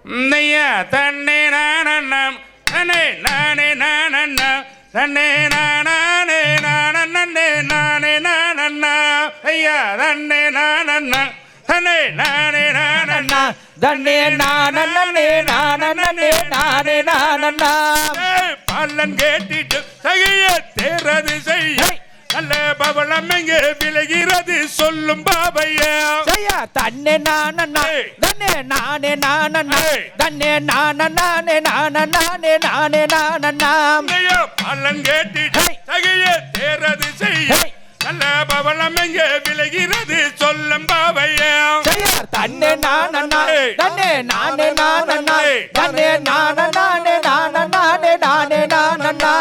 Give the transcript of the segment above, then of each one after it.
நையா தன்னே நானண்ணம் தன்னே நானே நானண்ணா தன்னே நானே நானண்ணே நானே நானண்ணா ஐயா தன்னே நானண்ணா தன்னே நானே நானண்ணா தன்னே நானண்ணே நானண்ணே நானே நானண்ணா பல்லன் கேட்டிட்டு சகைய தேர்றது செய்ய நல்ல பவளம் எங்கே விலகிறது சொல்லும் பாபையா தன்னே நானண்ணா தன்னே நானே நானண்ணா தன்னே நானே நானே நானே நானண்ணா பல்லன் கேட்டிட்டு சகைய தேர்றது செய்ய நல்ல பவளம் எங்கே விலகிறது சொல்லும் பாபையா தன்னே நானண்ணா தன்னே நானே நானண்ணா தன்னே நானே நானே நானே நானண்ணா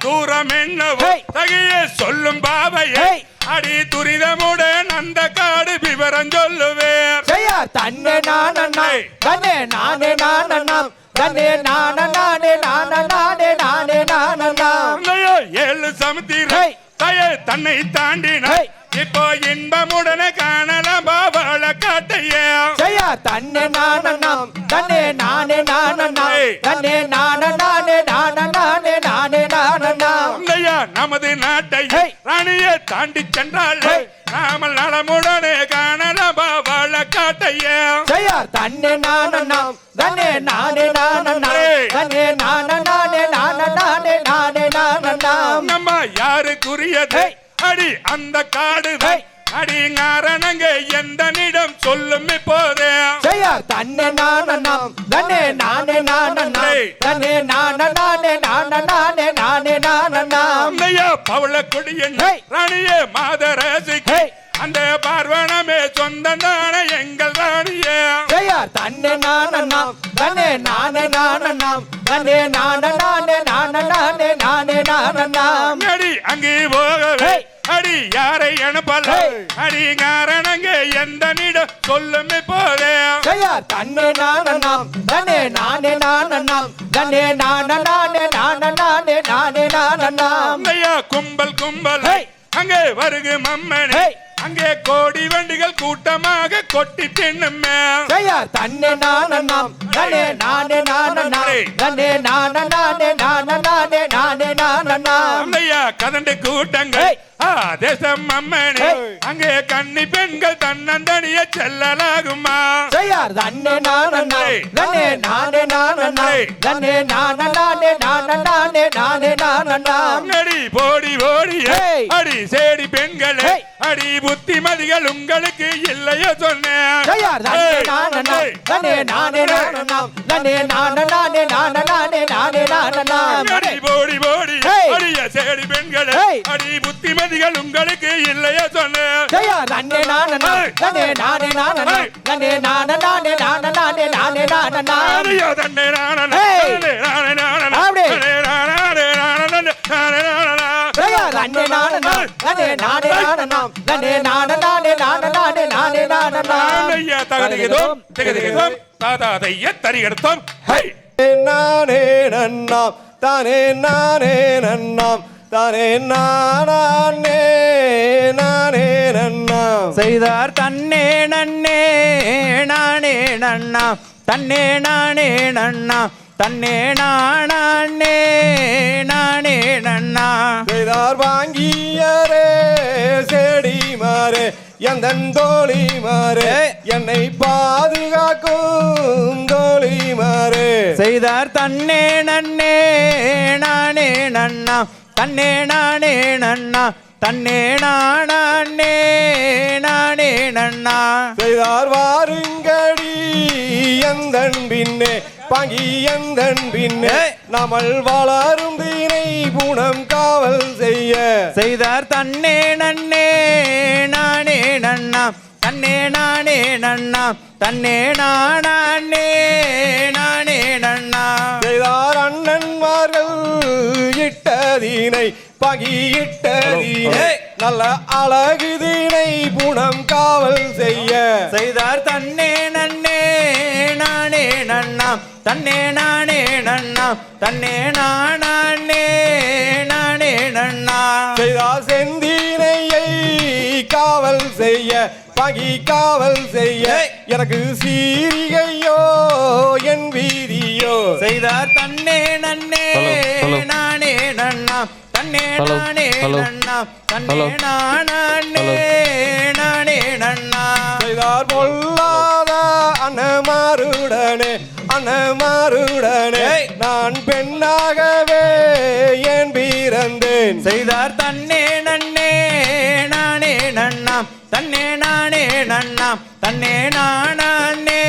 தூரம் என்னவோ தகைய சொல்லும் பாபையா அடி துரிதமுடன் அந்த காடு விவரம் சொல்லுவேன் தன்னே நானண்ணா தன்னே நானே நானண்ணா தன்னே நானே நானே நானே நானண்ணா ஏழு சமுத்திரம் தயை தன்னை தாண்டின இப்போ இன்பமுடனே காணலாம் பாபாள காட்டையா தன்னே நானண்ணா தன்னே நானே நானண்ணா தன்னே நானே நானே நானே நானண்ணா நமது நாட்டை ராணியை தாண்டி சென்றாள் நாமல் நலமுடனே காணலாம் பாபாள காட்டையா தன்னே நானண்ணா தன்னே நானே நானண்ணா தன்னே நானே நானே நானே நானண்ணா நம்ம யாருக்குரியது அடி அந்த காடு அடி நாரணங்க எந்த நிடம் சொல்லும் இப்போதே தன்னே நானண்ணா தன்னே நானே நானண்ணா தன்னே நானே நானே நானே நானண்ணா பவள கொடியன் ராணியே மாதரசி அந்த பார்வனமே சொந்தந்தான எங்கள் ராணியே தன்னே நானண்ணா தன்னே நானே நானண்ணா தன்னே நானே நானே நானே நானண்ணா அடி அங்கே போகவே அடி யாரை அனுப்பல அடி காரணங்க எந்த நிடம் சொல்லும் இப்போதே தன்னே நானண்ணா தன்னே நானே நானண்ணா தன்னே நானே நானே நானே நானண்ணா கும்பல் கும்பல் அங்கே வருகு மம்மனே அங்கே கோடி வண்டிகள் கூட்டமாக கொட்டி தின்னுமே தன்னே நானண்ணா தன்னே நானே நானண்ணா தன்னே நானே நானே நானே நானண்ணா கதண்டு கூட்டங்கள் தேசம் அம்மனே அங்கே கன்னி பெண்கள் தன்னந்தனிய செல்லலாகுமா தன்னே நானண்ணா தன்னே நானே நானண்ணா தன்னே நானே நானே நானே நானண்ணா அடி போடி போடி அடி சேடி பெண்களே அடி புத்திமதிகள் உங்களுக்கு இல்லையோ சொன்னேன் தன்னே நானே நானண்ணா தன்னே நானே நானே நானே நானண்ணா அடி போடி போடி அடிய சேடி பெண்களே அடி புத்திமதிகள் உங்களுக்கு இல்லையோ சொன்னேன் தன்னே நானண்ணா தன்னே நானே நானண்ணா தன்னே நானே நானே நானே நானண்ணா தன்னே நானே நானே நானே தன்னே நானண்ணா தன்னே நானே நானண்ணா தன்னே நானே நானே நானே நானண்ணா தகதிகதோம் திகதிகதோம் தாதாதைய தரிகெடுத்தோம் நானே நன்னாம் தானே நானே நன்னாம் தானே நானே நானே நன்னாம் செய்தார் தன்னே நன்னே நானே நன்னா தன்னே நானே நன்னா தன்னே நானே நானே நன்னா செய்தார் வாங்கியரே செடி மாறே எந்தன் தோழி மாறே என்னை பாதுகாக்கும் தோழி மாறே செய்தார் தன்னே நன்னே நானே நன்னா தன்னே நானே நன்னா தன்னே நானே நானே நன்னா செய்தார் வாருங்கடி எந்தன் பின்னே பங்கி எந்தன் பின்னே நம்மள் வளரும் தீனை குணம் காவல் செய்ய செய்தார் தன்னே நன்னே நானே நன்னா தன்னே நானே நன்னா தன்னே நானே நானே நன்னா செய்தார் அண்ணன்மார்கள் இட்டதீனை பகியிட்டதீனை நல்ல அழகு தீனை குணம் காவல் செய்ய செய்தார் தன்னே நன்னே நானே நன்னா தன்னே நானே நன்னா தன்னே நானே நானே நன்னா செய்தார் செந்தீனையை காவல் செய்ய பகி காவல் செய்ய எனக்கு சீரிகையோ செய்தார் தன்னே நன்னே நானே நன்னா தன்னே நானே நன்னா தன்னே நானே நானே நன்னா செய்தார் பொல்லாத அன்னமாருடனே அன்னமாருடனே நான் பெண்ணாகவே ஏன் பிறந்தேன் செய்தார் தன்னே நன்னே நானே நன்னா தன்னே நானே நன்னா தன்னே நானே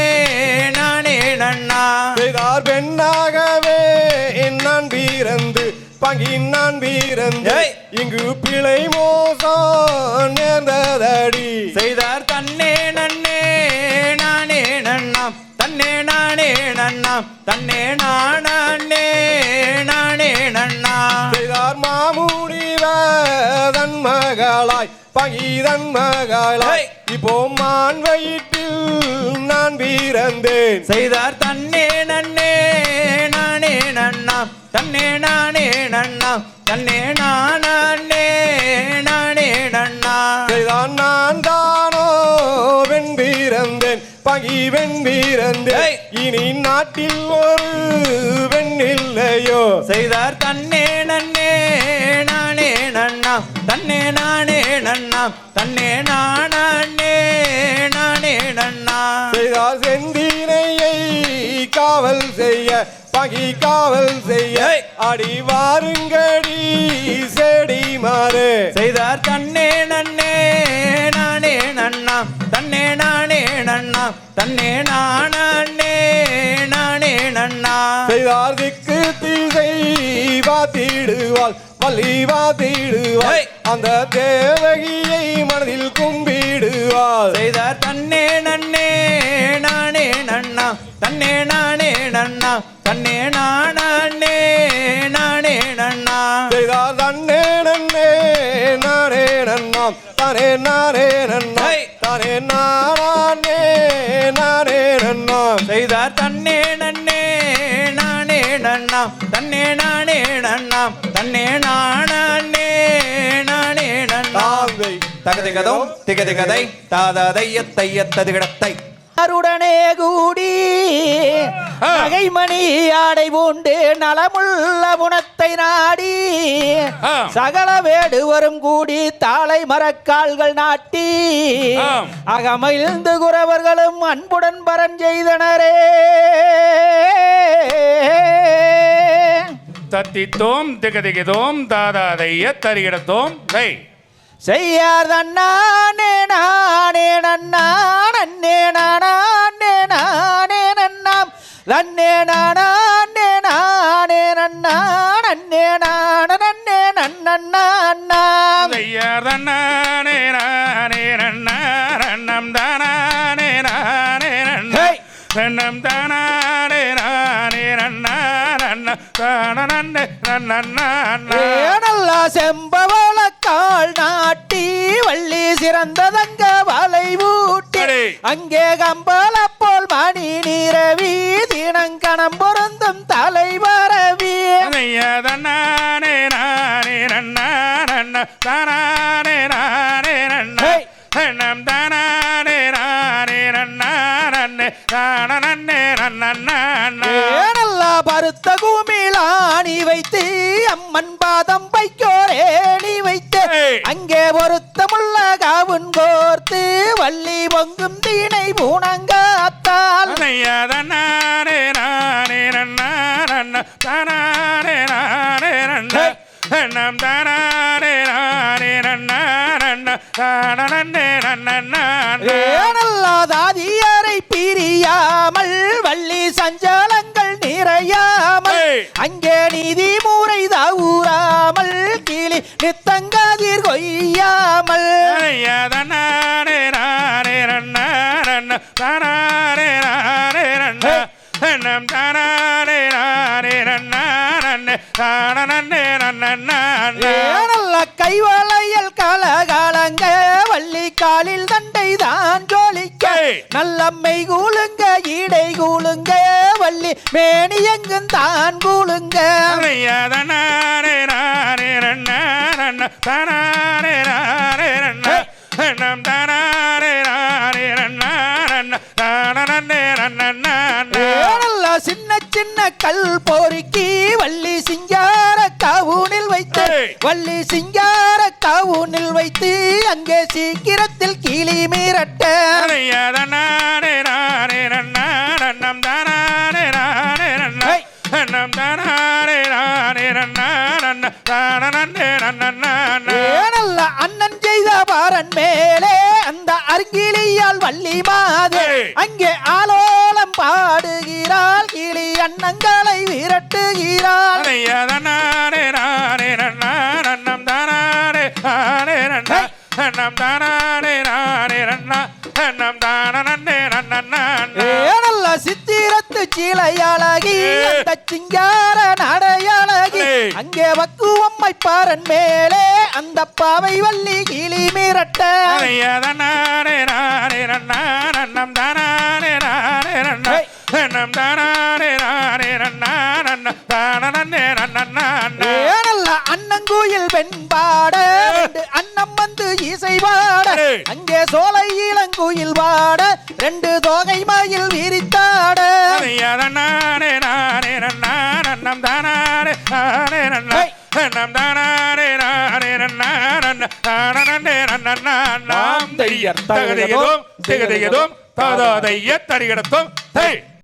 நானே நன்னா செய்தார் பெண்ணாகவே நான் பிறந்து பங்கின் நான் பிறந்து இங்கு பிழை மோசம் நேர்ந்ததடி செய்தார் தன்னே நன்னே நானே நன்னா தன்னே நானே நன்னா தன்னே நானே நானே நன்னா செய்தார் மாமுனிவதன் மகளாய் பகிதன் மகளாய் இப்போ மான் வயிற்றில் நான் பிறந்தேன் செய்தார் தன்னே நன்னே நானே நன்னா தன்னே நானே நன்னா தன்னே நானே நானே நன்னா செய்தான் நான் தானோ வெண் பிறந்தேன் பகி வெண் பிறந்தேன் இனி நாட்டில் ஒரு வெண் இல்லையோ செய்தார் தன்னே நன்னே நானே நன்னா தன்னே நானே நன்னா தன்னே நானே நானே நன்னா செய்தார் செந்தினையை காவல் செய்ய பகி காவல் செய்ய அடி வாருங்கடி செடி மாறு செய்தார் தன்னே நன்னே நானே நன்னா தன்னே நானே நன்னா தன்னே நானே நானே நன்னா செய்தார் திக்கு திசை வாத்திடுவாள் பள்ளி வாத்திடுவாள் அந்த தேவகியை மனதில் கும்பிடுவாள் செய்தார் தன்னே நன்னே நானே நன்னா தன்னே நானே நன்னா தன்னே நானே நானே நன்னா செய்தார் தன்னே நன்னே நானே நன்னாம் தானே நானே நன்னா தானே நானே நானே நன்னாம் செய்தார் தன்னே நன்னே நானே நன்னா தன்னே நானே நன்னா தன்னே நானே நானே நன்னா தகதிகதம் திகதிகதை தாதையத்தையத்ததிகடத்தை அருடனே கூடி நகைமணி ஆடை பூண்டு நலமுள்ள குணத்தை நாடி சகல வேடுவரும் கூடி தாளை மரக்கால்கள் நாட்டி அகமகிழ்ந்து குறவர்களும் அன்புடன் பரன் செய்தனரே தத்தித்தோம் திகதிகதோம் தாதாதைய தரிகிடத்தோம் செய்யார் தன்னானே நானே நன்னா நன்னே நானே நானே நன்னாம் நன்னே நானே நானே நன்னா நன்னே நன்னே நன்னாம் செய்யார் தன்னானே நானே நன்னா நன்னம் தானே நானே நன்னா நன்னம் தானே நானே நன்னா நன்ன தானே நன்னா நல்லா செம்பவள கால் நாட்டி வள்ளி சிறந்ததங்க வலை ஊட்டி அங்கே கம்பள போல் மணி நீரவி தினங்கணம் பொருந்தும் தலைவரவி தன்னானே நானே நன்னா நன்ன தானே நானே நன்னா நன்னம் தானே நானே நன்னா நன்னே தானே நன்னா நல்லா பருத்த குமிழாணி வைத்து அம்மன் பாதம் வைக்கோரேணி வைத்து அங்கே பொருத்தமுள்ள காவுன் கோர்த்து வள்ளி பொங்கும் தீனை பூணங்காத்தால் தன்னானே நானே நன்னா நன்ன தானே நானே நன்னா நன்னம் தானே நானே நன்னா நன்ன தானே நன்னா தாதியரை பிரியாமல் வள்ளி சஞ்சலங்கள் நிறையாமல் அங்கே நீதி முறை தவுறாமல் கிளி நித்தங்காதீர் கொய்யாமல் தன்னானே நானே நன்னா நன்ன தானே நானே நன்னா நன்னம் தானே நானே நன்னா நன்னே தானே நன்னா நல்ல கைவளையல் கலகாலங்க வள்ளி காலில் தண்டை தான் ஜோலிக்க நல்லம்மை கூலுங்க ஈடை கூலுங்க வள்ளி மேனி எங்கும் தான் கூலுங்க தன்னானே நானே நன்னா நன்ன தானே நானே நன்னா நன்னம் தானே நானே நன்னா நன்ன தானே நன்னா நல்ல சின்ன சின்ன கல் பொறுக்கி வள்ளி சிங்கார கவுனில் வைத்து ஏய். வள்ளி சிங்கார கவுனில் வைத்து அங்கே சீக்கிரத்தில் கிளி மீறட்ட நானே நானே நன்னா நன்னம் தானே நானே நன்னா ஏய். நன்னம் தானே நானே நன்னா நன்ன தானே நன்னா ஏனல்ல அண்ணன் செய்த பாரன் மேலே அந்த அருங்கிலியால் வள்ளி மாதே ஏய். அங்கே ஆலோலம் பாடுகிறாள் கிளி அண்ணங்களை விரட்டுகிறாள் நானே நானே நன்னா நன்னம் தானே நானே நன்னா நன்னம் தானே நானே நன்னா நன்னம் தானே நன்னா ஏனல்ல சித்திரத்து சீலையழகி ஏய். அந்த சிங்கார நடையழகி ஏய். அங்கே வக்குவம்மை பாரன் மேலே அந்த பாவை வள்ளி கிளி மிரட்ட நானே நானே நன்னா நன்னம் தானே நானே நன்னா ஏய். நன்னம் தானே நானே நன்னா நன்ன தானே நன்னா ஏனல்ல அண்ணங்குயில் வெண்பாட ரெண்டு அண்ணம் வந்து இசை பாட ஏய். அங்கே சோலை இளங்குயில் பாட ரெண்டு தோகை மயில் விரித்தாட நானே நானே நன்னா நன்னம் தானே நானே நன்னா ஏய். நன்னம் தானே நானே நன்னா நன்ன தானே நன்னா நாம் தையர் தகதியதும் திகதியதும் தாதாதைய தரிகடத்தும்